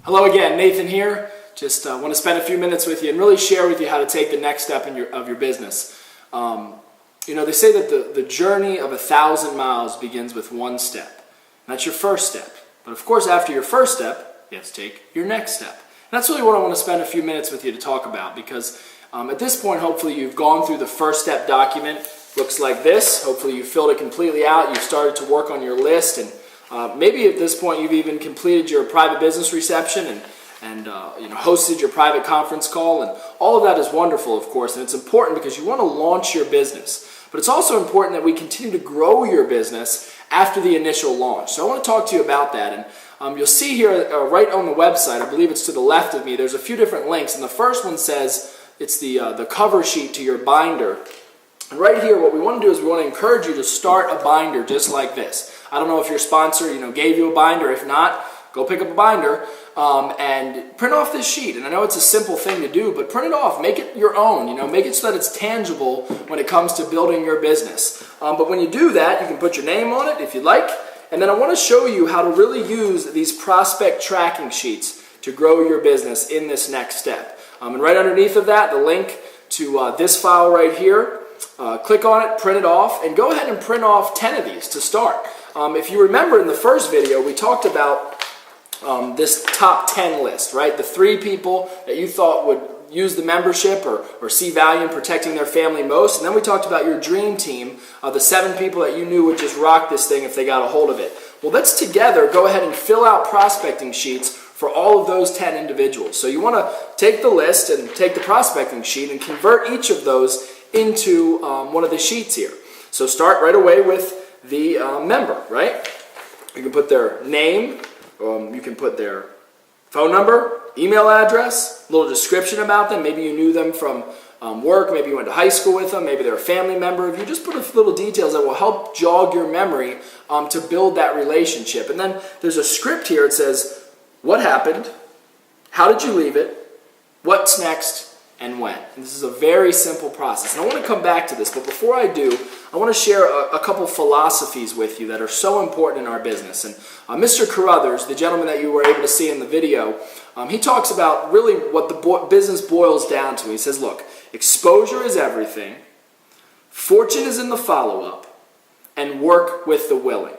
Hello again, Nathan here. Just want to spend a few minutes with you and really share with you how to take the next step of your business. They say that the journey of 1,000 miles begins with one step. And that's your first step. But of course, after your first step, you have to take your next step. And that's really what I want to spend a few minutes with you to talk about, because at this point, hopefully you've gone through the first step document. Looks like this. Hopefully you filled it completely out. You've started to work on your list, and maybe at this point you've even completed your private business reception and hosted your private conference call, and all of that is wonderful, of course, and it's important because you want to launch your business. But it's also important that we continue to grow your business after the initial launch. So I want to talk to you about that, and you'll see here right on the website, I believe it's to the left of me, there's a few different links, and the first one says it's the cover sheet to your binder. And right here, what we want to do is we want to encourage you to start a binder just like this. I don't know if your sponsor, gave you a binder. If not, go pick up a binder and print off this sheet. And I know it's a simple thing to do, but print it off. Make it your own. Make it so that it's tangible when it comes to building your business. But when you do that, you can put your name on it if you like. And then I want to show you how to really use these prospect tracking sheets to grow your business in this next step. And right underneath of that, the link to this file right here. Click on it, print it off, and go ahead and print off 10 of these to start. If you remember in the first video, we talked about this top 10 list, right? The 3 people that you thought would use the membership or see value in protecting their family most. And then we talked about your dream team, the 7 people that you knew would just rock this thing if they got a hold of it. Well, let's together go ahead and fill out prospecting sheets for all of those 10 individuals. So you want to take the list and take the prospecting sheet and convert each of those into one of the sheets here. So start right away with the member, right? You can put their name, you can put their phone number, email address, a little description about them. Maybe you knew them from work, maybe you went to high school with them, maybe they're a family member of you. Just put a few little details that will help jog your memory to build that relationship. And then there's a script here. It says, what happened, how did you leave it, what's next, and when. And this is a very simple process. And I want to come back to this, but before I do, I want to share a couple philosophies with you that are so important in our business. And Mr. Carruthers, the gentleman that you were able to see in the video, he talks about really what the business boils down to. He says, look, exposure is everything, fortune is in the follow-up, and work with the willing.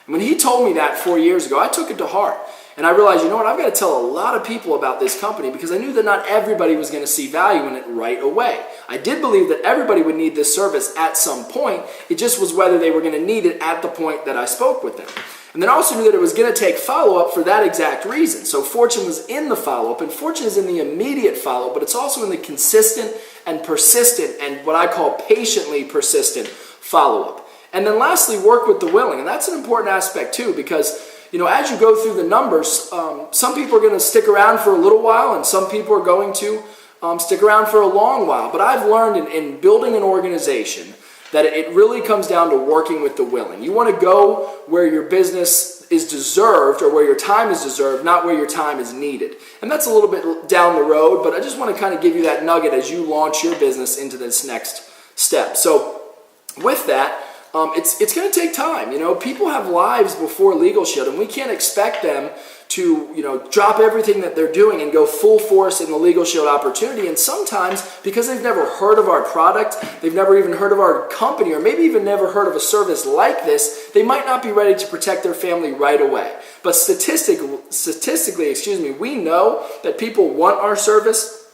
And when he told me that 4 years ago, I took it to heart. And I realized, I've got to tell a lot of people about this company because I knew that not everybody was going to see value in it right away. I did believe that everybody would need this service at some point. It just was whether they were going to need it at the point that I spoke with them. And then I also knew that it was going to take follow-up for that exact reason. So fortune was in the follow-up, and fortune is in the immediate follow-up, but it's also in the consistent and persistent and what I call patiently persistent follow-up. And then lastly, work with the willing. And that's an important aspect too, because as you go through the numbers, some people are going to stick around for a little while and some people are going to stick around for a long while. But I've learned in building an organization that it really comes down to working with the willing. You want to go where your business is deserved or where your time is deserved, not where your time is needed. And that's a little bit down the road, but I just want to kind of give you that nugget as you launch your business into this next step. So with that, it's going to take time. People have lives before Legal Shield, and we can't expect them to, drop everything that they're doing and go full force in the Legal Shield opportunity. And sometimes, because they've never heard of our product, they've never even heard of our company, or maybe even never heard of a service like this, they might not be ready to protect their family right away. But statistically, we know that people want our service,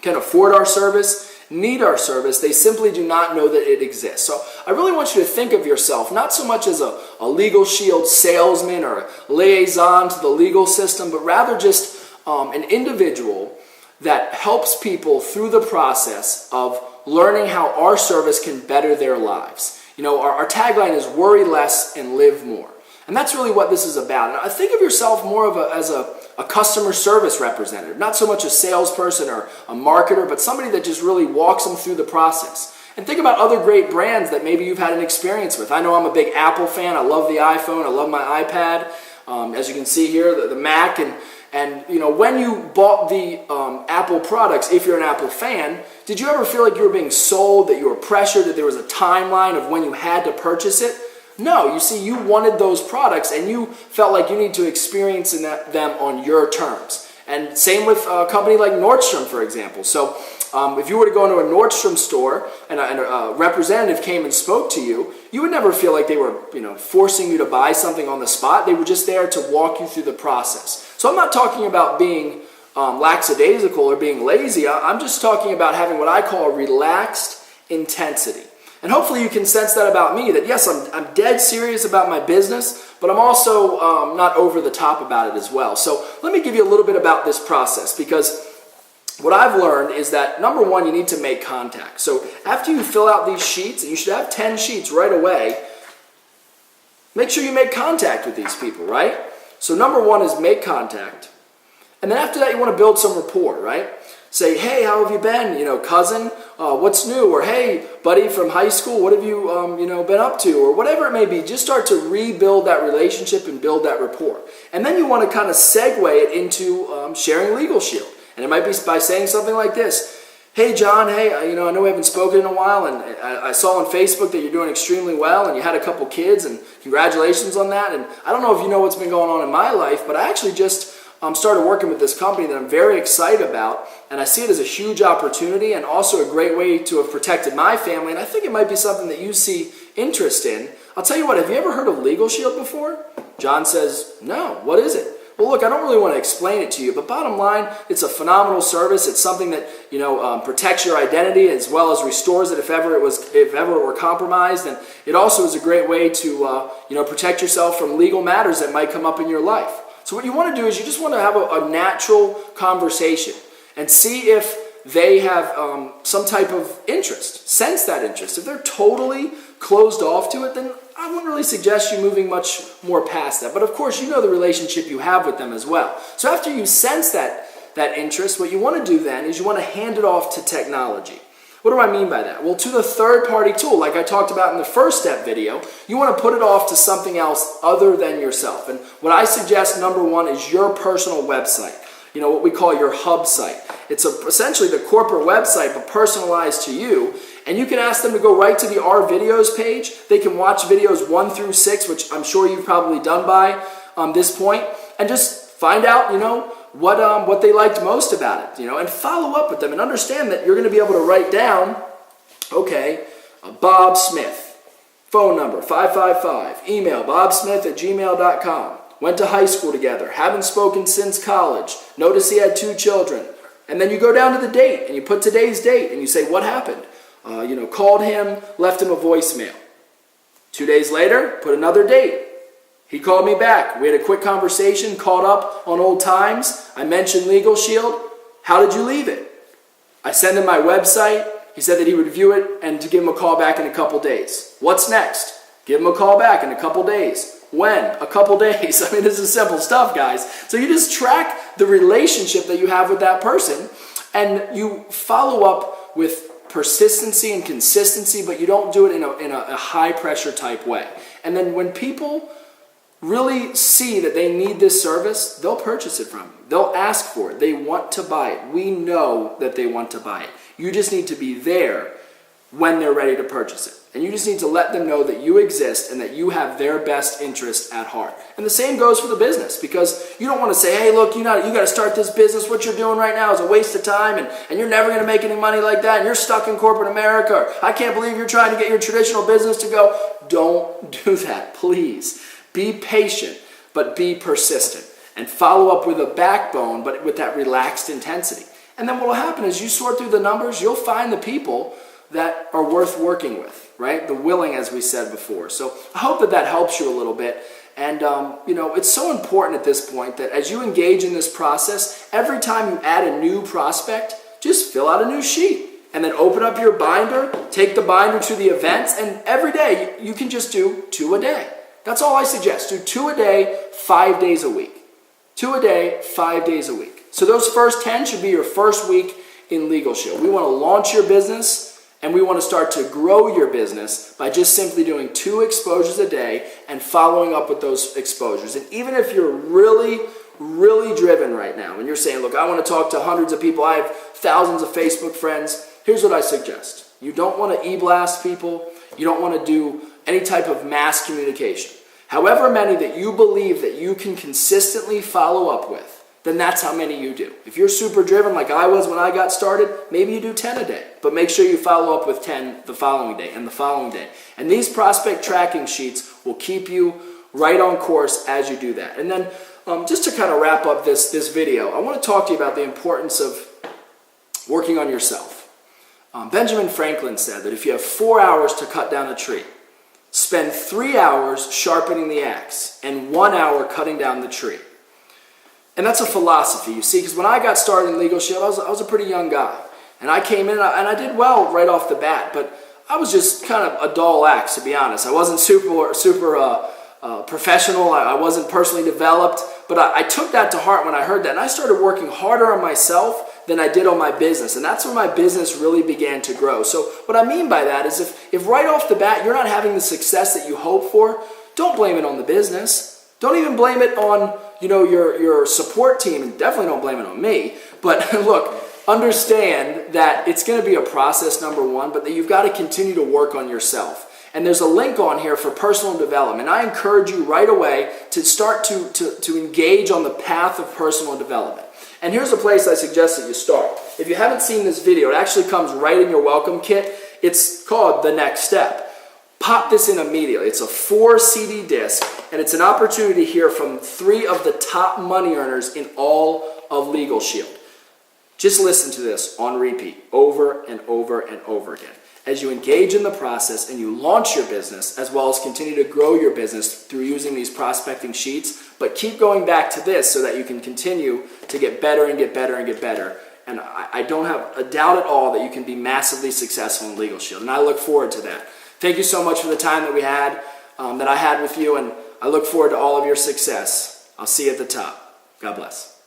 can afford our service, need our service. They simply do not know that it exists. So I really want you to think of yourself not so much as a Legal Shield salesman or a liaison to the legal system, but rather just an individual that helps people through the process of learning how our service can better their lives. Our tagline is worry less and live more. And that's really what this is about. And I think of yourself more as a customer service representative, not so much a salesperson or a marketer, but somebody that just really walks them through the process. And think about other great brands that maybe you've had an experience with. I know I'm a big Apple fan. I love the iPhone. I love my iPad. As you can see here, the Mac. And when you bought the Apple products, if you're an Apple fan, did you ever feel like you were being sold, that you were pressured, that there was a timeline of when you had to purchase it? No, you see, you wanted those products and you felt like you need to experience them on your terms. And same with a company like Nordstrom, for example. So if you were to go into a Nordstrom store and a representative came and spoke to you, you would never feel like they were, forcing you to buy something on the spot. They were just there to walk you through the process. So I'm not talking about being lackadaisical or being lazy. I'm just talking about having what I call a relaxed intensity. And hopefully you can sense that about me, that yes, I'm dead serious about my business, but I'm also not over the top about it as well. So let me give you a little bit about this process, because what I've learned is that, number one, you need to make contact. So after you fill out these sheets, and you should have 10 sheets right away, make sure you make contact with these people, right? So number one is make contact. And then after that, you want to build some rapport, right? Say, hey, how have you been? Cousin, what's new? Or hey, buddy from high school, what have you, been up to? Or whatever it may be. Just start to rebuild that relationship and build that rapport. And then you want to kind of segue it into sharing Legal Shield. And it might be by saying something like this. Hey, John, hey, I know we haven't spoken in a while, and I saw on Facebook that you're doing extremely well, and you had a couple kids, and congratulations on that. And I don't know if you know what's been going on in my life, but I actually just started working with this company that I'm very excited about, and I see it as a huge opportunity and also a great way to have protected my family, and I think it might be something that you see interest in. I'll tell you what, have you ever heard of Legal Shield before? John says, no, what is it? Well, look, I don't really want to explain it to you, but bottom line, it's a phenomenal service. It's something that protects your identity as well as restores it if ever it were compromised, and it also is a great way to protect yourself from legal matters that might come up in your life. So what you want to do is you just want to have a natural conversation and see if they have some type of interest. Sense that interest. If they're totally closed off to it, then I wouldn't really suggest you moving much more past that. But of course, you know the relationship you have with them as well. So after you sense that interest, what you want to do then is you want to hand it off to technology. What do I mean by that? Well, to the third-party tool, like I talked about in the first step video, you want to put it off to something else other than yourself. And what I suggest, number one, is your personal website. What we call your hub site. It's essentially the corporate website, but personalized to you. And you can ask them to go right to the Our Videos page. They can watch videos 1 through 6, which I'm sure you've probably done by this point, and just find out, what they liked most about it, and follow up with them and understand that you're going to be able to write down, okay, Bob Smith, phone number 555, email bobsmith@gmail.com, went to high school together, haven't spoken since college, notice he had 2 children, and then you go down to the date and you put today's date and you say what happened, called him, left him a voicemail. 2 days later, put another date. He called me back. We had a quick conversation, caught up on old times. I mentioned Legal Shield. How did you leave it? I sent him my website. He said that he would review it and to give him a call back in a couple days. What's next? Give him a call back in a couple days. When? A couple days. I mean, this is simple stuff, guys. So you just track the relationship that you have with that person, and you follow up with persistency and consistency, but you don't do it in a high-pressure type way. And then when people really see that they need this service, they'll purchase it from you. They'll ask for it. They want to buy it. We know that they want to buy it. You just need to be there when they're ready to purchase it. And you just need to let them know that you exist and that you have their best interest at heart. And the same goes for the business, because you don't want to say, hey, look, you got to start this business. What you're doing right now is a waste of time, and you're never going to make any money like that, and you're stuck in corporate America. Or, I can't believe you're trying to get your traditional business to go. Don't do that, please. Be patient, but be persistent. And follow up with a backbone, but with that relaxed intensity. And then what will happen is you sort through the numbers, you'll find the people that are worth working with, right? The willing, as we said before. So I hope that helps you a little bit. And, it's so important at this point that as you engage in this process, every time you add a new prospect, just fill out a new sheet. And then open up your binder, take the binder to the events, and every day you can just do 2 a day. That's all I suggest. Do 2 a day, 5 days a week. 2 a day, 5 days a week. So those first 10 should be your first week in Legal Shield. We want to launch your business, and we want to start to grow your business by just simply doing 2 exposures a day and following up with those exposures. And even if you're really, really driven right now and you're saying, look, I want to talk to hundreds of people, I have thousands of Facebook friends, here's what I suggest. You don't want to e-blast people. You don't want to do any type of mass communication. However many that you believe that you can consistently follow up with, then that's how many you do. If you're super driven like I was when I got started, maybe you do 10 a day, but make sure you follow up with 10 the following day and the following day. And these prospect tracking sheets will keep you right on course as you do that. And then just to kind of wrap up this video, I want to talk to you about the importance of working on yourself. Benjamin Franklin said that if you have 4 hours to cut down a tree, spend 3 hours sharpening the axe and 1 hour cutting down the tree. And that's a philosophy, you see, because when I got started in Legal Shield, I was a pretty young guy. And I came in and I did well right off the bat, but I was just kind of a dull axe, to be honest. I wasn't super professional. I wasn't personally developed, but I took that to heart when I heard that. And I started working harder on myself than I did on my business. And that's when my business really began to grow. So what I mean by that is if right off the bat you're not having the success that you hope for, don't blame it on the business. Don't even blame it on your support team, and definitely don't blame it on me. But look, understand that it's going to be a process, number one, but that you've got to continue to work on yourself. And there's a link on here for personal development. I encourage you right away to start to engage on the path of personal development. And here's a place I suggest that you start. If you haven't seen this video, it actually comes right in your welcome kit. It's called The Next Step. Pop this in immediately. It's a 4 CD disc, and it's an opportunity to hear from 3 of the top money earners in all of Legal Shield. Just listen to this on repeat over and over and over again as you engage in the process and you launch your business, as well as continue to grow your business through using these prospecting sheets. But keep going back to this so that you can continue to get better and get better and get better. And I don't have a doubt at all that you can be massively successful in Legal Shield. And I look forward to that. Thank you so much for the time that I had with you, and I look forward to all of your success. I'll see you at the top. God bless.